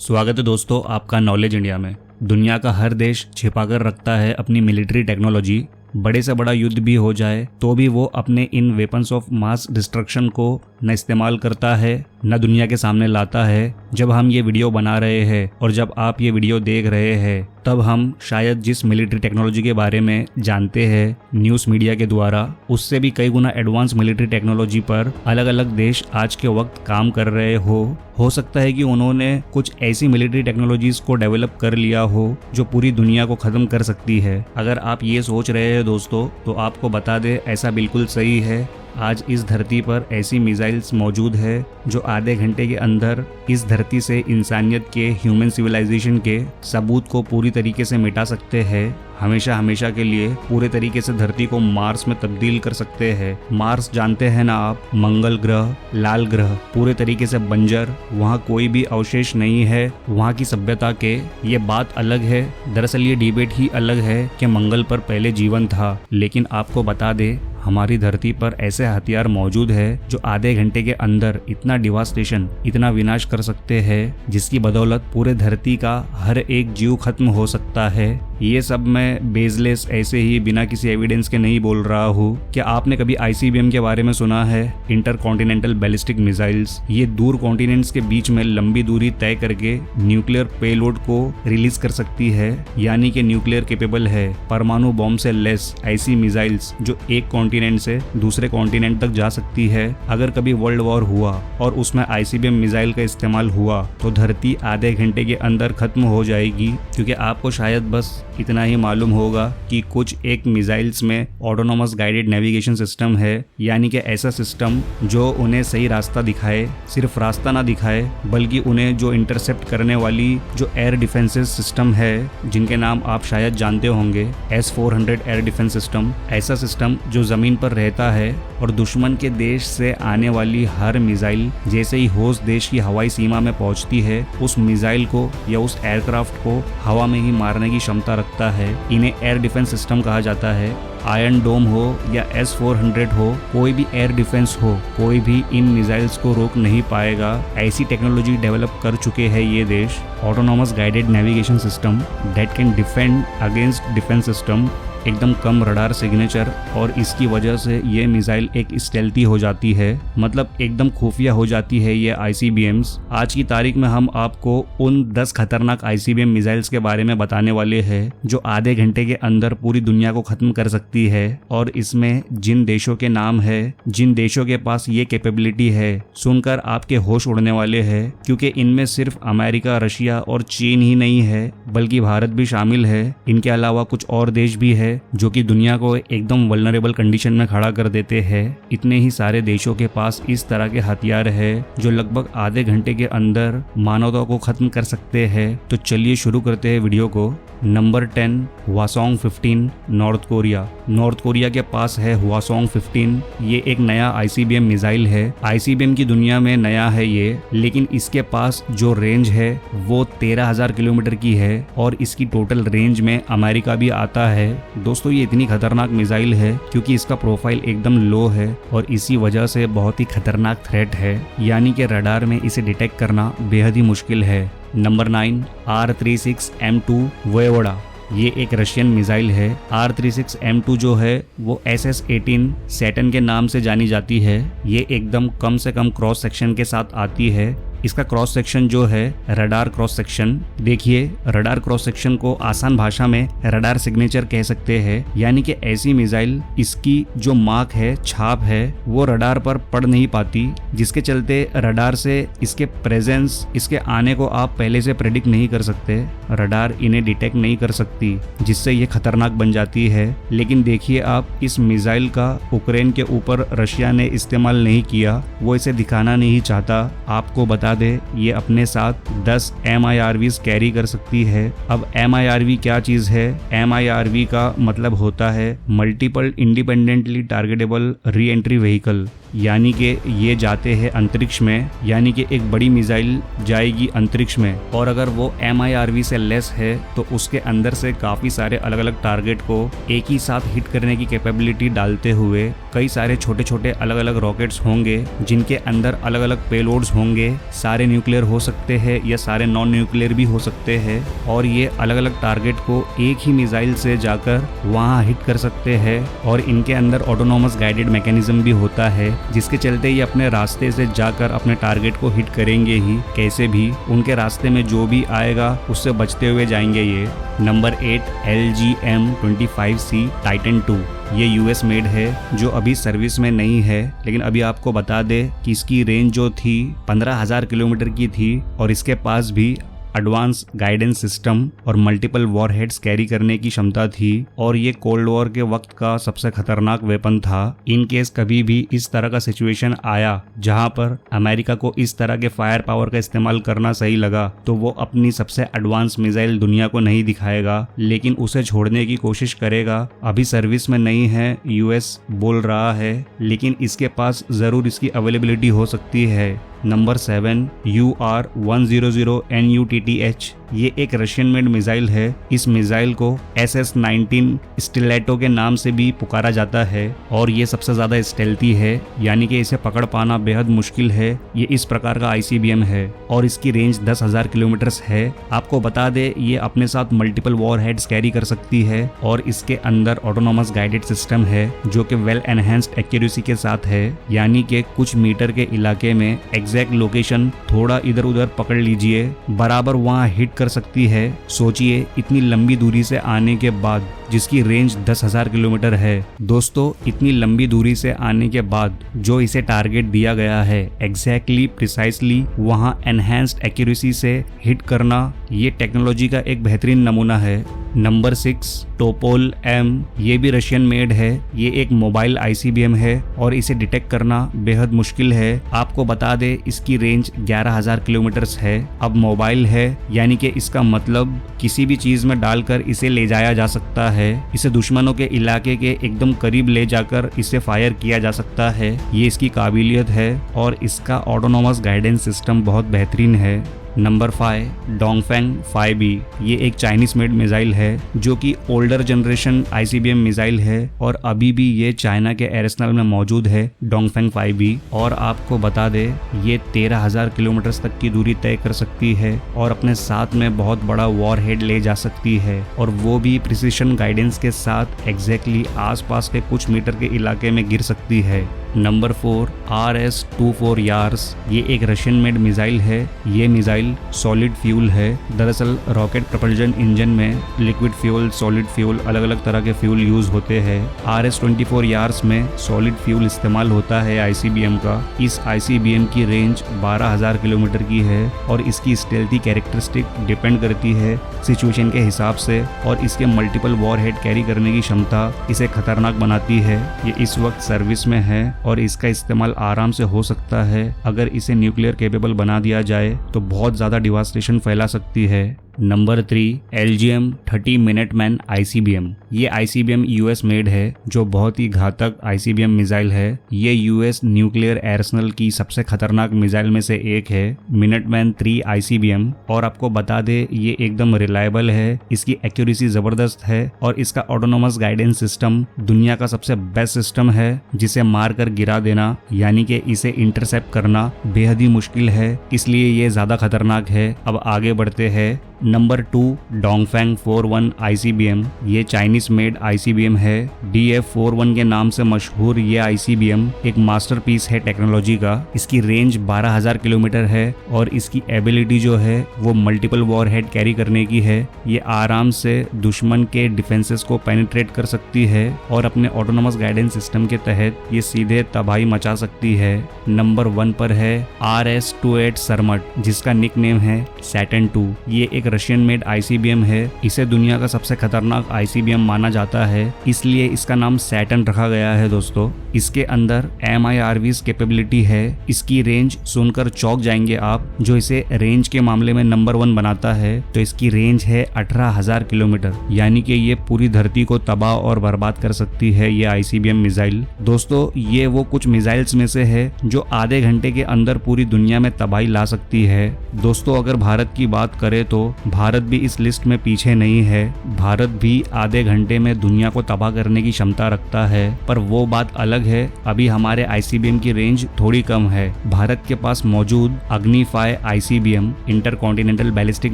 स्वागत है दोस्तों आपका नॉलेज इंडिया में। दुनिया का हर देश छिपाकर रखता है अपनी मिलिट्री टेक्नोलॉजी। बड़े से बड़ा युद्ध भी हो जाए तो भी वो अपने इन वेपन्स ऑफ मास डिस्ट्रक्शन को न इस्तेमाल करता है न दुनिया के सामने लाता है। जब हम ये वीडियो बना रहे हैं और जब आप ये वीडियो देख रहे हैं तब हम शायद जिस मिलिट्री टेक्नोलॉजी के बारे में जानते हैं न्यूज़ मीडिया के द्वारा, उससे भी कई गुना एडवांस मिलिट्री टेक्नोलॉजी पर अलग अलग देश आज के वक्त काम कर रहे हो सकता है कि उन्होंने कुछ ऐसी मिलिट्री टेक्नोलॉजीज को डेवलप कर लिया हो जो पूरी दुनिया को खत्म कर सकती है। अगर आप ये सोच रहे हैं दोस्तों तो आपको बता दें ऐसा बिल्कुल सही है। आज इस धरती पर ऐसी मिसाइल्स मौजूद है जो आधे घंटे के अंदर इस धरती से इंसानियत के ह्यूमन सिविलाइजेशन के सबूत को पूरी तरीके से मिटा सकते हैं। हमेशा के लिए पूरे तरीके से धरती को मार्स में तब्दील कर सकते हैं। मार्स जानते हैं ना आप, मंगल ग्रह, लाल ग्रह, पूरे तरीके से बंजर, वहाँ कोई भी अवशेष नहीं है वहाँ की सभ्यता के। ये बात अलग है, दरअसल ये डिबेट ही अलग है कि मंगल पर पहले जीवन था। लेकिन आपको बता दे हमारी धरती पर ऐसे हथियार मौजूद है जो आधे घंटे के अंदर इतना डिवास्टेशन, इतना विनाश कर सकते हैं जिसकी बदौलत पूरे धरती का हर एक जीव खत्म हो सकता है। ये सब मैं बेसलेस ऐसे ही बिना किसी एविडेंस के नहीं बोल रहा हूँ। क्या आपने कभी ICBM के बारे में सुना है? Inter continental ballistic missiles. ये दूर कॉन्टिनेंट्स के बीच में लंबी दूरी तय करके न्यूक्लियर पेलोड को रिलीज कर सकती है, यानी कि न्यूक्लियर केपेबल है। परमाणु बॉम्ब से लेस ऐसी मिसाइल्स जो एक कॉन्टिनेंट से दूसरे कॉन्टिनेंट तक जा सकती है। अगर कभी वर्ल्ड वॉर हुआ और उसमें ICBM मिसाइल का इस्तेमाल हुआ तो धरती आधे घंटे के अंदर खत्म हो जाएगी। क्योंकि आपको शायद बस इतना ही मालूम होगा कि कुछ एक मिसाइल्स में ऑटोनोमस गाइडेड नेविगेशन सिस्टम है, यानी कि ऐसा सिस्टम जो उन्हें सही रास्ता दिखाए, सिर्फ रास्ता ना दिखाए बल्कि उन्हें जो इंटरसेप्ट करने वाली जो एयर डिफेंसेस सिस्टम है, जिनके नाम आप शायद जानते होंगे, S-400 एयर डिफेंस सिस्टम। ऐसा सिस्टम जो जमीन पर रहता है और दुश्मन के देश से आने वाली हर मिसाइल जैसे ही होस्ट देश की हवाई सीमा में पहुंचती है, उस मिसाइल को या उस एयरक्राफ्ट को हवा में ही मारने की क्षमता रखता है। इन्हें एयर डिफेंस सिस्टम कहा जाता है। आयरन डोम हो या S-400 हो, कोई भी एयर डिफेंस हो, कोई भी इन मिसाइल्स को रोक नहीं पाएगा। ऐसी टेक्नोलॉजी डेवलप कर चुके हैं ये देश। Autonomous guided navigation system that can defend against defence system, एकदम कम रडार सिग्नेचर, और इसकी वजह से ये मिसाइल एक स्टेल्थी हो जाती है, मतलब एकदम खुफिया हो जाती है ये ICBMs। आज की तारीख में हम आपको उन 10 खतरनाक ICBM मिसाइल्स के बारे में बताने वाले हैं जो आधे घंटे के अंदर पूरी दुनिया को खत्म कर सकती है। और इसमें जिन देशों के नाम है, जिन देशों के पास ये कैपेबिलिटी है, सुनकर आपके होश उड़ने वाले हैं। क्योंकि इनमें सिर्फ अमेरिका, रशिया और चीन ही नहीं है बल्कि भारत भी शामिल है। इनके अलावा कुछ और देश भी है जो कि दुनिया को एकदम वल्नरेबल कंडीशन में खड़ा कर देते हैं। इतने ही सारे देशों के पास इस तरह के हथियार है जो लगभग आधे घंटे के अंदर मानवता को खत्म कर सकते हैं। तो चलिए शुरू करते हैं वीडियो को। Number 10, Hwasong 15, north Korea. North Korea के पास है हवासोंग 15। ये एक नया ICBM मिसाइल है। ICBM की दुनिया में नया है ये, लेकिन इसके पास जो रेंज है वो 13,000 किलोमीटर की है और इसकी टोटल रेंज में अमेरिका भी आता है। दोस्तों ये इतनी खतरनाक मिसाइल है क्योंकि इसका प्रोफाइल एकदम लो है और इसी वजह से बहुत ही खतरनाक थ्रेट है, यानी कि रडार में इसे डिटेक्ट करना बेहद ही मुश्किल है। Number 9, R-36M2 वोयवोडा। ये एक रशियन मिसाइल है। R-36M2 जो है वो SS-18 सैटर्न के नाम से जानी जाती है। ये एकदम कम से कम क्रॉस सेक्शन के साथ आती है। इसका क्रॉस सेक्शन जो है रडार क्रॉस सेक्शन, देखिए रडार क्रॉस सेक्शन को आसान भाषा में रडार सिग्नेचर कह सकते हैं, यानी कि ऐसी मिसाइल इसकी जो मार्क है, छाप है, वो रडार पर पड़ नहीं पाती, जिसके चलते रडार से इसके प्रेजेंस, इसके आने को आप पहले से प्रेडिक्ट नहीं कर सकते। रडार इन्हें डिटेक्ट नहीं कर सकती, जिससे ये खतरनाक बन जाती है। लेकिन देखिए आप, इस मिसाइल का यूक्रेन के ऊपर रशिया ने इस्तेमाल नहीं किया, वो इसे दिखाना नहीं चाहता। आपको बता दे ये अपने साथ 10 MIRVs कैरी कर सकती है। अब MIRV क्या चीज है? MIRV का मतलब होता है multiple independently targetable re entry vehicle. यानी कि ये जाते हैं अंतरिक्ष में, यानी कि एक बड़ी मिसाइल जाएगी अंतरिक्ष में, और अगर वो MIRV से लेस है तो उसके अंदर से काफी सारे अलग अलग टारगेट को एक ही साथ हिट करने की कैपेबिलिटी डालते हुए कई सारे छोटे छोटे अलग अलग रॉकेट्स होंगे जिनके अंदर अलग अलग पेलोड्स होंगे। सारे न्यूक्लियर हो सकते हैं या सारे नॉन न्यूक्लियर भी हो सकते हैं, और ये अलग अलग टारगेट को एक ही मिसाइल से जाकर वहां हिट कर सकते हैं। और इनके अंदर ऑटोनोमस गाइडेड मैकेनिज्म भी होता है जिसके चलते ये अपने रास्ते से जाकर अपने टारगेट को हिट करेंगे ही कैसे भी, उनके रास्ते में जो भी आएगा उससे बचते हुए जाएंगे ये। नंबर 8 LGM-25C टाइटन 2, ये US मेड है जो अभी सर्विस में नहीं है, लेकिन अभी आपको बता दे कि इसकी रेंज जो थी 15,000 किलोमीटर की थी और इसके पास भी एडवांस गाइडेंस सिस्टम और मल्टीपल वॉरहेड्स कैरी करने की क्षमता थी, और ये कोल्ड वॉर के वक्त का सबसे खतरनाक वेपन था। इन केस कभी भी इस तरह का सिचुएशन आया जहां पर अमेरिका को इस तरह के फायर पावर का इस्तेमाल करना सही लगा तो वो अपनी सबसे एडवांस मिसाइल दुनिया को नहीं दिखाएगा, लेकिन उसे छोड़ने की कोशिश करेगा। अभी सर्विस में नहीं है US बोल रहा है, लेकिन इसके पास जरूर इसकी अवेलेबिलिटी हो सकती है। नंबर 7 UR-100 NUTTH, ये एक रशियन मेड मिसाइल है। इस मिसाइल को SS-19 स्टिलेटो के नाम से भी पुकारा जाता है और ये सबसे ज्यादा स्टेल्थी है, यानी कि इसे पकड़ पाना बेहद मुश्किल है। ये इस प्रकार का ICBM है और इसकी रेंज 10,000 किलोमीटर है। आपको बता दे ये अपने साथ मल्टीपल वॉरहेड्स कैरी कर सकती है और इसके अंदर ऑटोनोमस गाइडेड सिस्टम है जो कि वेल एनहेंस्ड एक्यूरेसी के साथ है, यानी कि कुछ मीटर के इलाके में एग्जैक्ट लोकेशन थोड़ा इधर उधर पकड़ लीजिए, बराबर वहां हिट कर सकती है। सोचिए इतनी लंबी दूरी से आने के बाद, जिसकी रेंज 10,000 किलोमीटर है। दोस्तों, इतनी लंबी दूरी से आने के बाद जो इसे टारगेट दिया गया है एग्जैक्टली प्रिसाइसली वहां एनहेंस्ड एक्यूरेसी से हिट करना, ये टेक्नोलॉजी का एक बेहतरीन नमूना है। नंबर 6 टोपोल M, ये भी रशियन मेड है। ये एक मोबाइल ICBM है और इसे डिटेक्ट करना बेहद मुश्किल है। आपको बता दे इसकी रेंज 11,000 किलोमीटर है। अब मोबाइल है यानी कि इसका मतलब किसी भी चीज में डालकर इसे ले जाया जा सकता है। इसे दुश्मनों के इलाके के एकदम करीब ले जाकर इसे फायर किया जा सकता है। ये इसकी काबिलियत है और इसका ऑटोनोमस गाइडेंस सिस्टम बहुत बेहतरीन है। नंबर 5 डोंगफेंग 5B, ये एक चाइनीज मेड मिसाइल है जो कि ओल्डर जनरेशन ICBM मिसाइल है और अभी भी ये चाइना के एरिसनल में मौजूद है, डोंगफेंग 5B। और आपको बता दे ये 13,000 किलोमीटर तक की दूरी तय कर सकती है और अपने साथ में बहुत बड़ा वॉरहेड ले जा सकती है, और वो भी प्रिसिशन गाइडेंस के साथ एग्जैक्टली आसपास के कुछ मीटर के इलाके में गिर सकती है। नंबर 4 RS-24 यार्स, ये एक रशियन मेड मिसाइल है। ये मिसाइल सॉलिड फ्यूल है। दरअसल रॉकेट प्रोपल्जन इंजन में लिक्विड फ्यूल, सॉलिड फ्यूल, अलग अलग तरह के फ्यूल यूज होते हैं। RS-24 यार्स में सॉलिड फ्यूल इस्तेमाल होता है ICBM का। इस ICBM की रेंज 12,000 किलोमीटर की है और इसकी स्टेल्थी कैरेक्टरिस्टिक डिपेंड करती है सिचुएशन के हिसाब से, और इसके मल्टीपल वॉरहेड कैरी करने की क्षमता इसे खतरनाक बनाती है। ये इस वक्त सर्विस में है और इसका इस्तेमाल आराम से हो सकता है। अगर इसे न्यूक्लियर कैपेबल बना दिया जाए तो बहुत ज्यादा डिवास्टेशन फैला सकती है। नंबर 3 LGM-30 मिनटमैन ICBM, ये ICBM US मेड है जो बहुत ही घातक ICBM मिसाइल है। ये US न्यूक्लियर आर्सेनल की सबसे खतरनाक मिसाइल में से एक है, मिनटमैन 3 ICBM। और आपको बता दे ये एकदम रिलायबल है, इसकी एक्यूरेसी जबरदस्त है और इसका ऑटोनोमस गाइडेंस सिस्टम दुनिया का सबसे बेस्ट सिस्टम है, जिसे मार कर गिरा देना यानी कि इसे इंटरसेप्ट करना बेहद ही मुश्किल है, इसलिए ये ज्यादा खतरनाक है। अब आगे बढ़ते हैं। नंबर 2 डोंगफेंग 41 ICBM, ये चाइनीज मेड ICBM है। DF-41 के नाम से मशहूर ये ICBM एक मास्टरपीस है टेक्नोलॉजी का। इसकी रेंज 12,000 किलोमीटर है और इसकी एबिलिटी जो है वो मल्टीपल वॉरहेड कैरी करने की है। ये आराम से दुश्मन के डिफेंसेस को पेनिट्रेट कर सकती है और अपने ऑटोनोमस गाइडेंस सिस्टम के तहत ये सीधे तबाही मचा सकती है। नंबर 1 पर है RS-28 सरमट, जिसका निक नेम है सैटर्न 2। ये एक रशियन मेड ICBM है। इसे दुनिया का सबसे खतरनाक ICBM माना जाता है, इसलिए इसका नाम सैटर्न रखा गया है दोस्तों। इसके अंदर MIRVs कैपेबिलिटी है। इसकी रेंज सुनकर चौंक जाएंगे आप, जो इसे रेंज के मामले में नंबर 1 बनाता है। तो इसकी रेंज है 18,000 किलोमीटर, यानी कि ये पूरी धरती को तबाह और बर्बाद कर सकती है ये ICBM मिसाइल। दोस्तों ये वो कुछ मिसाइल्स में से है जो आधे घंटे के अंदर पूरी दुनिया में तबाही ला सकती है। दोस्तों अगर भारत की बात करें तो भारत भी इस लिस्ट में पीछे नहीं है। भारत भी आधे घंटे में दुनिया को तबाह करने की क्षमता रखता है, पर वो बात अलग है। अभी हमारे ICBM की रेंज थोड़ी कम है। भारत के पास मौजूद Agni five ICBM intercontinental ballistic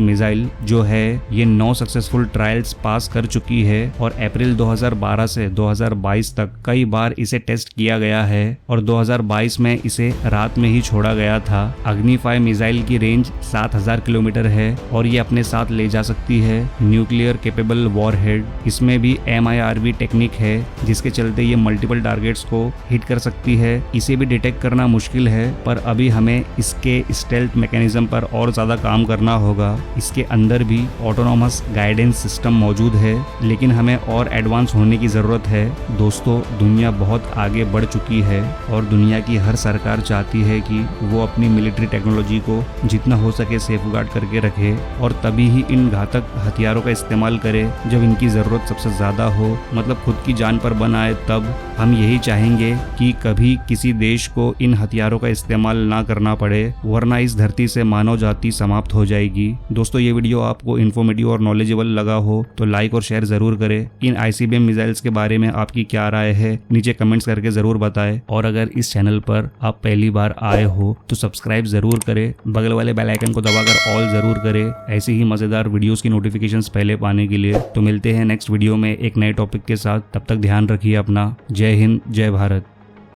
missile जो है ये 9 सक्सेसफुल ट्रायल्स पास कर चुकी है और अप्रैल 2012 से 2022 तक कई बार इसे टेस्ट किया गया है और 2022 में इसे रात में ही छोड़ा गया था। अग्नि-5 मिसाइल की रेंज 7,000 किलोमीटर है और ये अपने साथ ले जा सकती है न्यूक्लियर केपेबल वॉरहेड। इसमें भी MIRV टेक्निक है जिसके चलते ये मल्टीपल टारगेट्स को हिट कर सकती है। इसे भी डिटेक्ट करना मुश्किल है, पर अभी हमें इसके स्टेल्थ मैकेनिज्म पर और ज्यादा काम करना होगा। इसके अंदर भी ऑटोनॉमस गाइडेंस सिस्टम मौजूद है, लेकिन हमें और एडवांस होने की जरूरत है। दोस्तों दुनिया बहुत आगे बढ़ चुकी है और दुनिया की हर सरकार चाहती है कि वो अपनी मिलिट्री टेक्नोलॉजी को जितना हो सके सेफगार्ड करके रखे और तभी ही इन घातक हथियारों का इस्तेमाल करे जब इनकी जरूरत सबसे ज्यादा हो, मतलब खुद की जान पर बनाए। तब हम यही चाहेंगे कि कभी किसी देश को इन हथियारों का इस्तेमाल ना करना पड़े, वरना इस धरती से मानव जाति समाप्त हो जाएगी। दोस्तों ये वीडियो आपको इन्फॉर्मेटिव और नॉलेजेबल लगा हो तो लाइक और शेयर जरूर करें। इन ICBM मिसाइल्स के बारे में आपकी क्या राय है नीचे कमेंट्स करके जरूर बताएं, और अगर इस चैनल पर आप पहली बार आए हो तो सब्सक्राइब जरूर करें, बगल वाले बेल आइकन को दबाकर ऑल जरूर करें ऐसे ही मजेदार वीडियोस की नोटिफिकेशंस पहले पाने के लिए। तो मिलते हैं नेक्स्ट वीडियो में एक नए टॉपिक के साथ, तब तक ध्यान रखिए अपना। जय हिंद, जय भारत।